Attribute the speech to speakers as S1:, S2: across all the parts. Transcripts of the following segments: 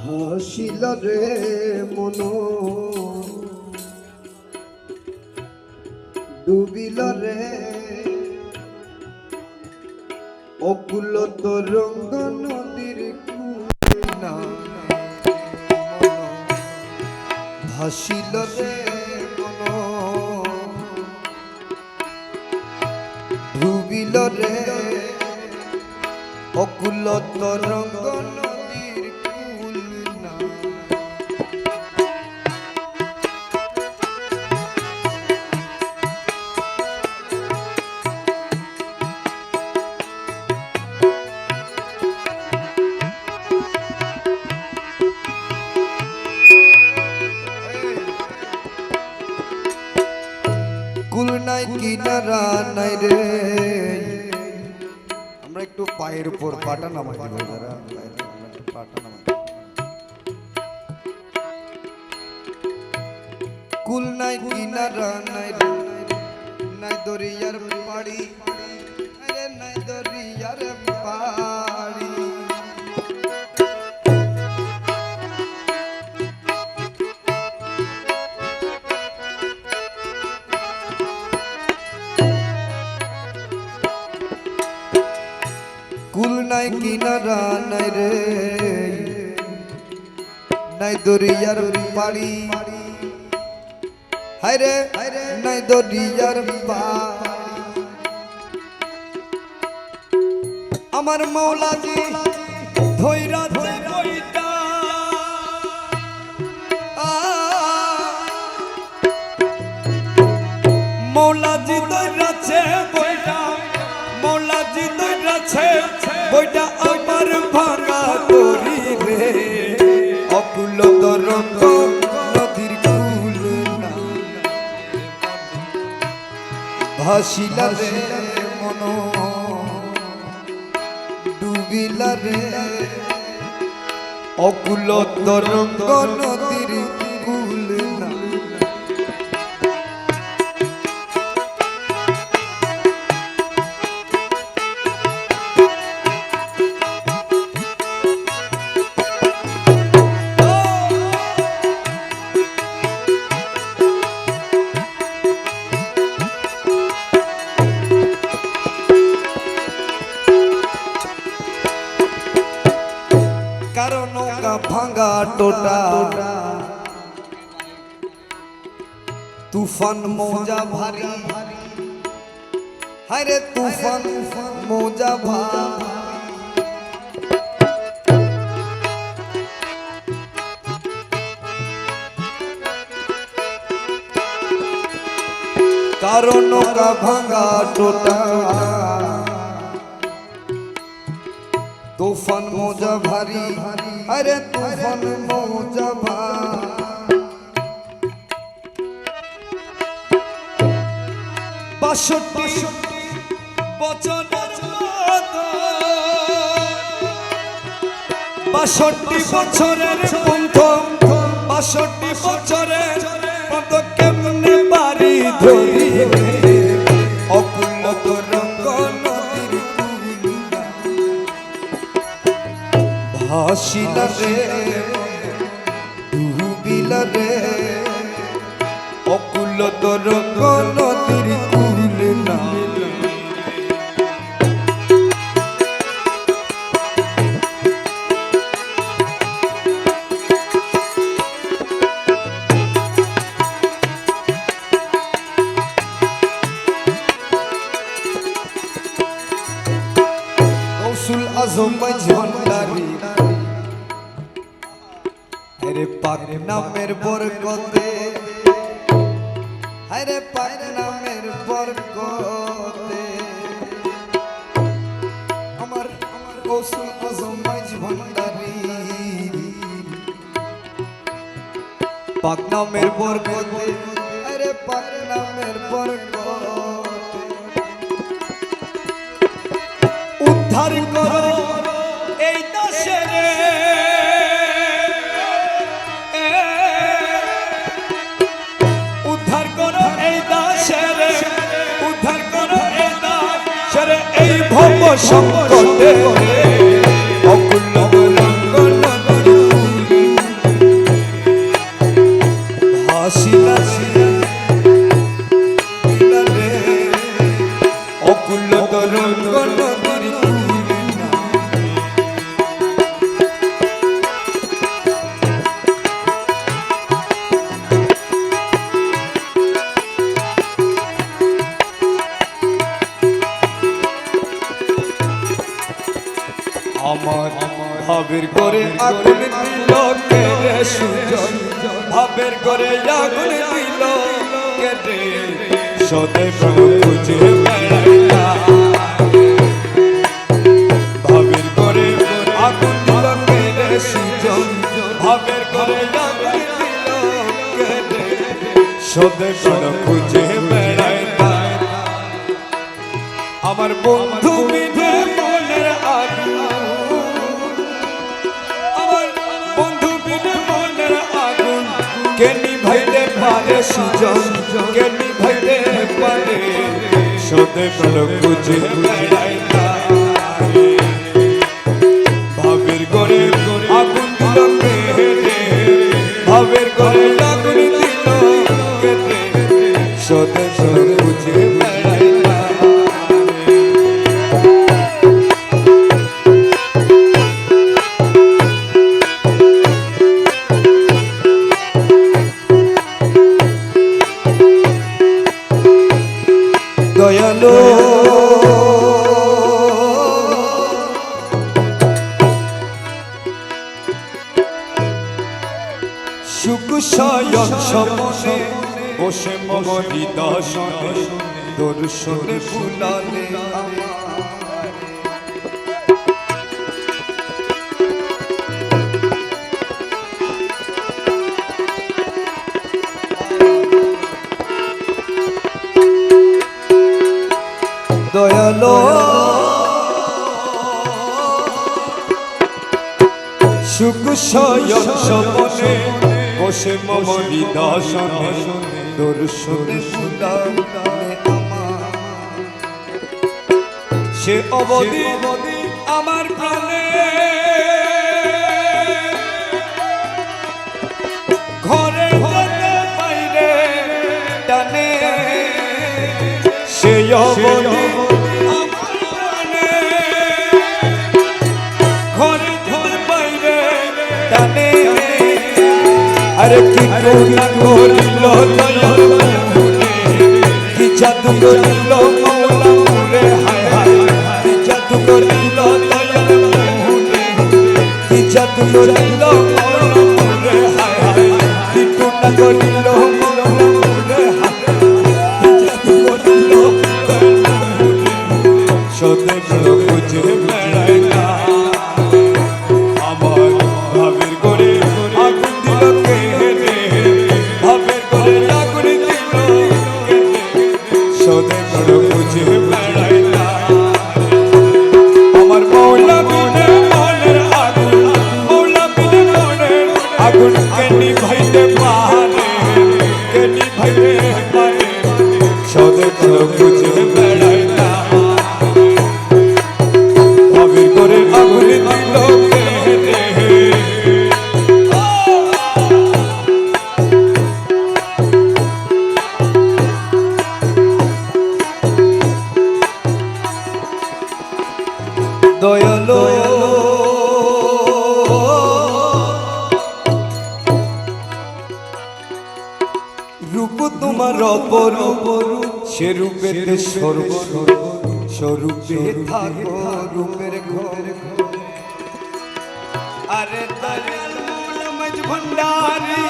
S1: ভাসিল রে মন ডুবিল রে অকুল তরঙ্গ নদীর কুনা ভাসিল রে মন ডুবিল রে অকুল তরঙ্গ নদীর কুলনা কুল নাই কিনারা নাই রে আমরা একটু পায়ের উপর পাটা নামাই দিব যারা পাটা নামাই কুল নাই কিনারা নাই রে নাই দরিয়ার পাড়ি আরে নাই দরিয়ার পাড়ি কুল নাই কিনারা নাই রে নাই দরিয়ার পাড়ি হায় রে নাই দরিয়ার পাড়ি আমার মৌলাজি ধইরা যে বইটা মৌলাজি ধইরাছে বইটা মৌলাজি ধইরাছে বইটা আমার ভাঙা তরি রে অকুল তরঙ্গ নদীর কুল না ভাসিলা রে মন ডুবিলা রে অকুল তরঙ্গ নদীর কুল না কারণ ভাঙা টোটা তুফান মৌজা ভারী হায়রে তুফান মৌজা ভারী কারণ ভাঙা টোটা তুফান মৌজা ভারী আরে তুফান মৌজা ভারী বাষট্টি বছরের বাষট্টি বছরের প্রথম ৬২ বছরের কত কেমনে বাড়ি ধরি অকুল তরঙ্গ নদীর ভাসিলা রে ডুবিলা রে অকুল তরঙ্গ নদীর কুল না গৌসুল আজম ভান্ডারী আরে পাক নামের বরকতে আরে পাক নামের বরকতে আমার গৌসুল আজম ভান্ডারী পাক নামের বরকতে আরে পাক নামের বরকতে উদ্ধার করো এই দেশের উদ্ধার করো এই দেশের উদ্ধার করো এই দেশের এই ভব সংকটে অকুল তরঙ্গ নদীর আসিলা রে অকুল তরঙ্গ নদীর কূলে আমার ভাবের করে আগুন দিল কে রে সুজন ভাবের করে আগুন দিল কে রে সদে খুঁজে বেড়াইলা ভাবের করে আগুন দিল কে রে সুজন ভাবের করে আগুন দিল কে রে সদে খুঁজে বেড়াইলা আমার বন্ধু বিধে মনের আগুন কেনি ভাইতে পারে সুজন কেনি ভাইতে পারে সদে ভালো খুঁজে বেড়াইলা ভাবের করে আগুন দিল কেটে ভাবের করে আগুন দিল কেটে সদে ভালো খুঁজে বেড়াইলা দয়ালো সুখ শয়ন সমনে বসে মম হৃদয়ে দর্শনে ফুলালে দয়ালো সুখ শয়ন সমনে বসে মম হৃদয়ে দর্শনে ফুলালে সে অবধি আমার প্রাণে ঘরে বাইরে টানে সে অবধি আরে কি করুণা করিল দয়াল কি জাদু করিল মওলা মুরে হায় হায় কি জাদু করিল দয়াল কি জাদু করিল মওলা মুরে হায় হায় কি করুণা করিল মওলা মুরে হায় কি জাদু করিল সদে ভালো খুঁজে বেড়াইলা আমার ভাবের করে আগুন দিল কে ভাবের করে আগুন দিল সদে ভালো খুঁজে বেড়াইলা আমার মওলা বিনে মনের আগুন মওলা বিনে মনের আগুন কেনি ভাইতে পারে কেনি ভাইতে পারে সদে ভালো খুঁজে বেড়াইলা ভাবের করে আগুন দিল দয়ালো রূপ তোমার অপরূপ সে রূপেতে স্বরূপে থাকো রূপের ঘর আরে দয়াল মজ ভণ্ডারি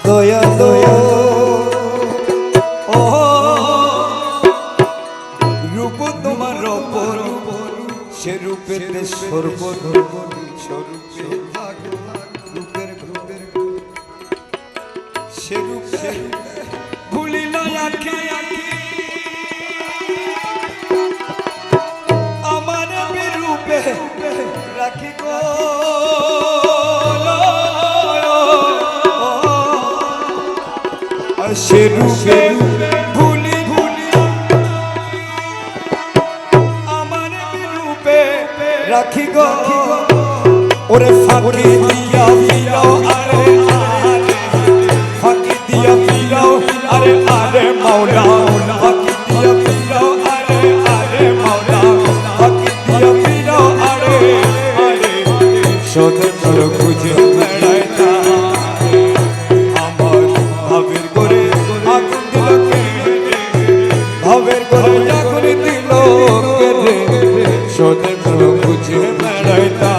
S1: দয়া দয়া ও রূপ তোমার অপরূপ সে রূপেতে স্বরূপে থাকো রূপের সে রূপে ভুলিল আঁখি আমার রূপে রাখি গো সে রূপে ভুলি ভুলি আমার রূপে রাখি গো ওরে ফাঁকি দিয়া ফিরাও আরে ফাঁকি দিয়া ফিরাও আরে আরে মাওলা ফাঁকি দিয়া ফিরাও আরে আরে মাওলা ফাঁকি দিয়া ফিরাও আরে আরে সদস্য খুঁজে বেড়ায় না আমার ভাবের করে আগুন দিল কে ভাবের করে আগুন দিল কে রে সদস্য খুঁজে বেড়ায় না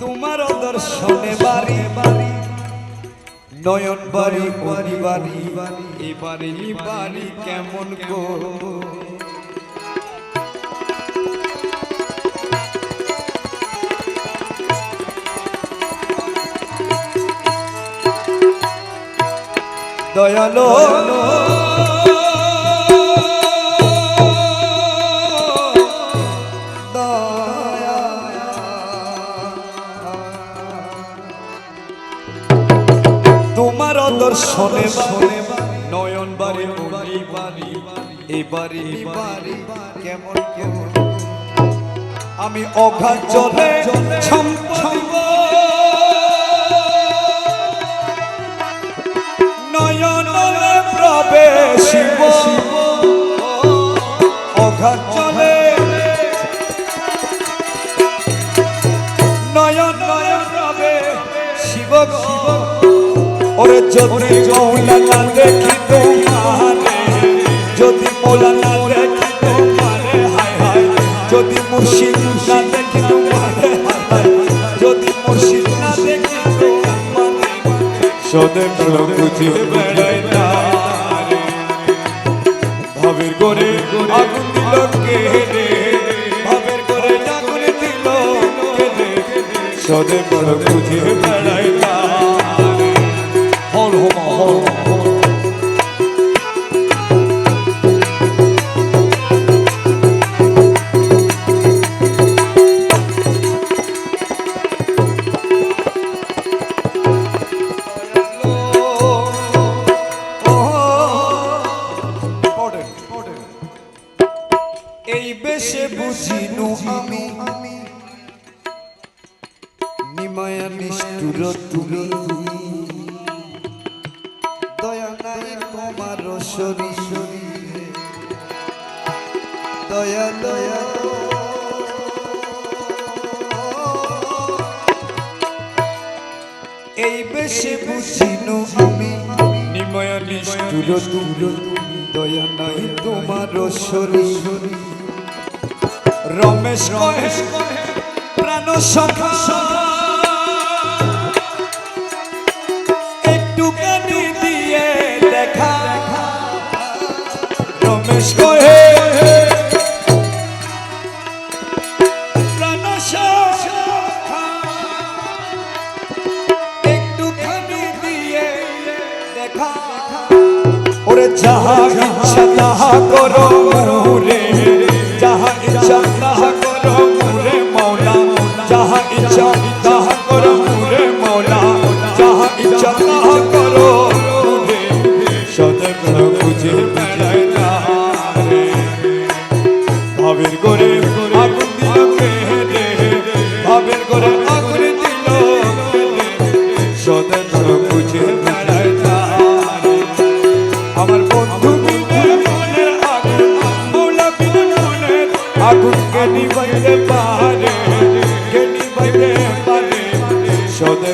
S1: তোমার দর্শনে বাড়ি বাড়ি নয়ন বাড়ি বাড়ি বাড়ি এবারে বাড়ি কেমন গো দয়ালো তোমার দর্শনে নয়ন বাড়ি বাড়ি এবারে বাড়ি কেমন কেমন আমি অঘাত জলে ছম্পাইব নয়নে প্রবেশিব অঘাত জলে নয়ন প্রবেশিব ওরে যদি মৌলা না দেখি তোমারে যদি মৌলা না দেখি তোমারে হায় হায় যদি মুর্শিদ না দেখি তোমারে হায় যদি মুর্শিদ না দেখি তোমারে সদে খুঁজে বেড়াই না ভাবের করে আগুন দিল কে রে ভাবের করে আগুন দিল কে রে সদে খুঁজে বেড়াই না এই বেশে বুঝিনু আমি নিমায়া নিষ্ঠুর তুমি দয়া নাই তোমার শরীরে দয়া দয়া এই বেশে বুঝিনু আমি নিমায়া নিষ্ঠুর তুমি দয়া নাই তোমার শরীরে রমেশ কহে প্রাণ সখা একটুখানি দিয়ে দেখা রমেশ কহে প্রাণ সখা একটুখানি দিয়ে দেখা ওরে যাহা ইচ্ছা তাহা করো মোরে যাহা ইচ্ছা তাহা করো মোরে মৌলা যাহা ইচ্ছা তাহা করো মোরে মৌলা যাহা ইচ্ছা তাহা করো মোরে সদে খুঁজে বেড়াই না রে ভাবের করে আগুন দিল কে রে ভাবের করে আগুন দিল সদে খুঁজে বেড়াই না আমার বন্ধু বিনে মনের আগুন মৌলা বিনে মনের আগুন কে নিবাইতে পারে সদে